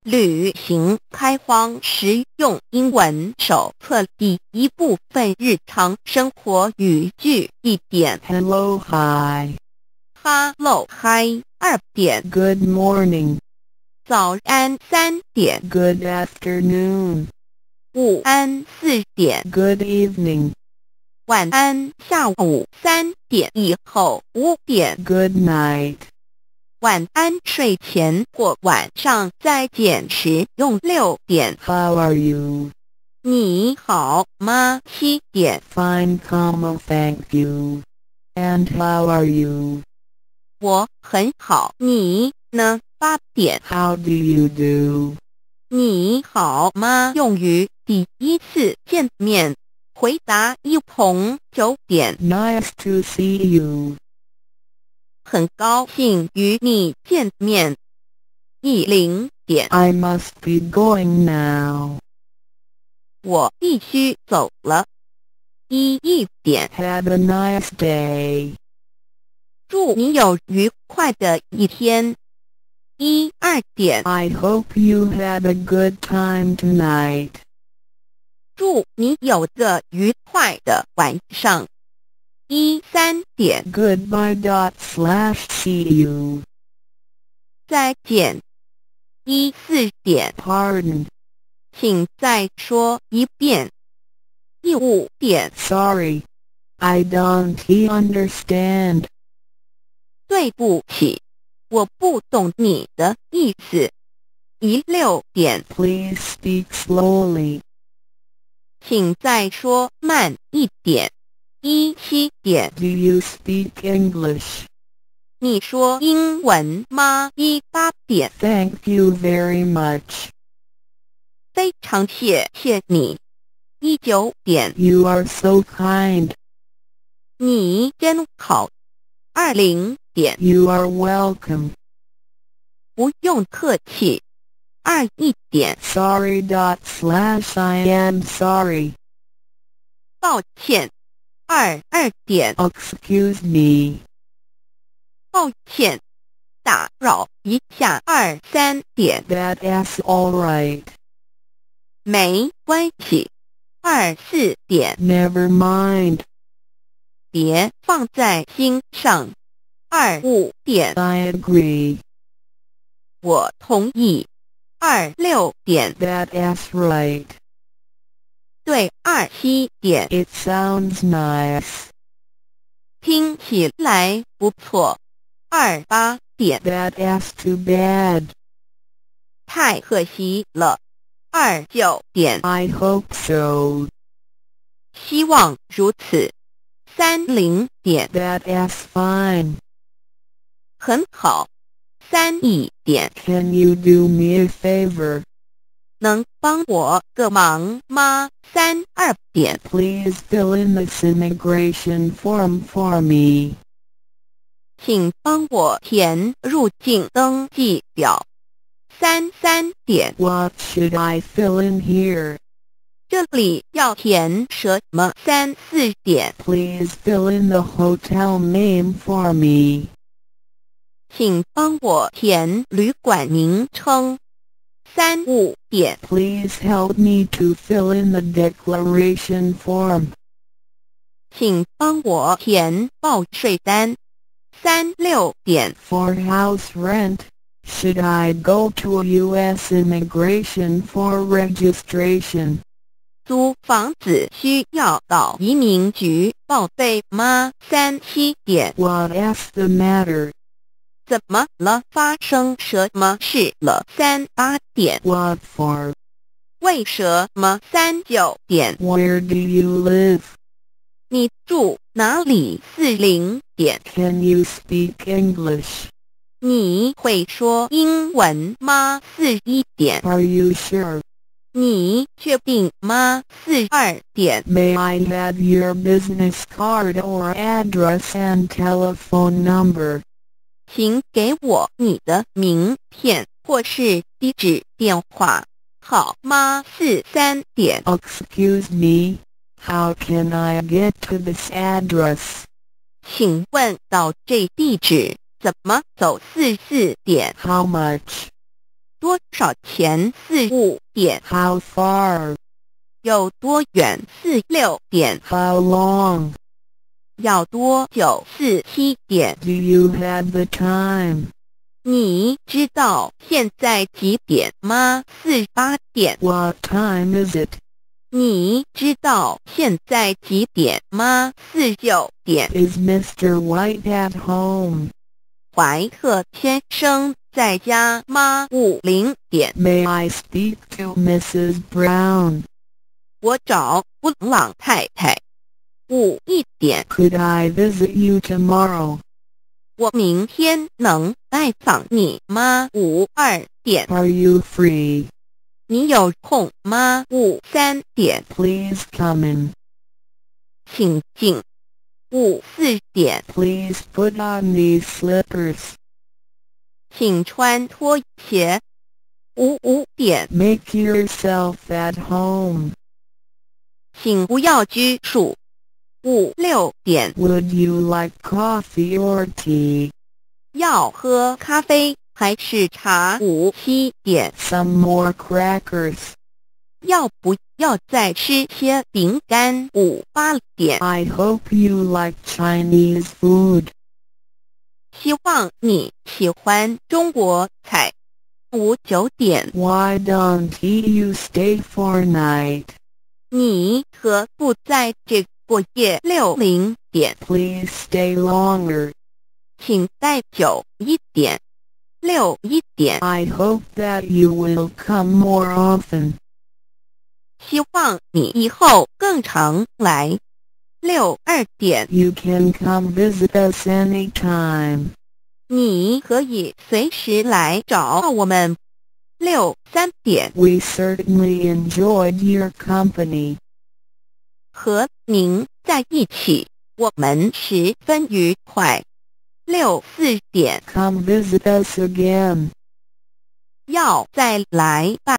旅行开荒实用英文手册第一部分日常生活语句1点 Hello, hi. Hello, hi 2点 Good morning. 早安3点 Good afternoon. 午安4点 Good evening. 晚安下午3点以后5点 Good night. 晚安睡前或晚上再见时用6点 How are you? 你好吗7点 Fine, thank you. And how are you? 我很好你呢8点 How do you do? 你好吗用于第一次见面回答一同9点 Nice to see you. 很高兴与你见面10点 I must be going now. 我必须走了11点 Have a nice day. 祝你有愉快的一天12点 I hope you had a good time tonight. 祝你有个愉快的晚上13点 Goodbye. See you. 再见14点 Pardon. 请再说一遍15点 Sorry. I don't understand. 对不起我不懂你的意思16点 Please speak slowly. 请再说慢一点17点 Do you speak English? 你说英文吗18点 Thank you very much. 非常谢谢你19点 You are so kind. 你真好20点 You are welcome. 不用客气21点 Sorry. I am sorry. 抱歉22点 Excuse me. 抱歉打扰一下23点 That's all right. 没关系24点 Never mind. 别放在心上25点 I agree. 我同意26点 That's right. 对27点 It sounds nice. 听起来不错28点 That's too bad. 太可惜了29点 I hope so. 希望如此30点 That's fine. 很好31点 Can you do me a favor? 能帮我个忙吗32点 Please fill in this immigration form for me. 请帮我填入境登记表33点 What should I fill in here? 这里要填什么34点 Please fill in the hotel name for me. 请帮我填旅馆名称35点 Please help me to fill in the declaration form. 请帮我填报税单36点 For house rent, should I go to a U.S. immigration for registration? 租房子需要到移民局报备吗37点 What's the matter? 怎么了发生什么事了38点 What for? 为什么39点 Where do you live? 你住哪里40点 Can you speak English? 你会说英文吗41点 Are you sure? 你确定吗42点 May I have your business card or address and telephone number? 请给我你的名片或是地址电话好吗43点 Excuse me, how can I get to this address? 请问到这地址怎么走44点 How much? 多少钱？45点。 How far? 有多远？46点。 How long? 要多久？47点。 Do you have the time? 你知道现在几点吗？48点。 What time is it? 你知道现在几点吗？49点。 Is Mr. White at home? 怀特先生在家吗？50点。 May I speak to Mrs. Brown? 我找布朗太太。51点。 Could I visit you tomorrow? 我明天能拜访你吗？52点。 Are you free? 你有空吗？53点。 Please come in. 请进。54点。 Please put on these slippers. 请穿拖鞋。55点。 Make yourself at home. 请不要拘束。56点。 Would you like coffee or tea? 要喝咖啡还是茶？57点。 Some more crackers. 要不要再吃些饼干？58点。 I hope you like Chinese food. 希望你喜欢中国菜。59点。 Why don't you stay for night? 你何不在这过夜？60点。 Please stay longer. 请待久一点。61点。 I hope that you will come more often. 希望你以后更常来。62点。 You can come visit us anytime. 你可以随时来找我们。63点。 We certainly enjoyed your company. 和您在一起，我们十分愉快。64点。 Come visit us again. 要再来吧。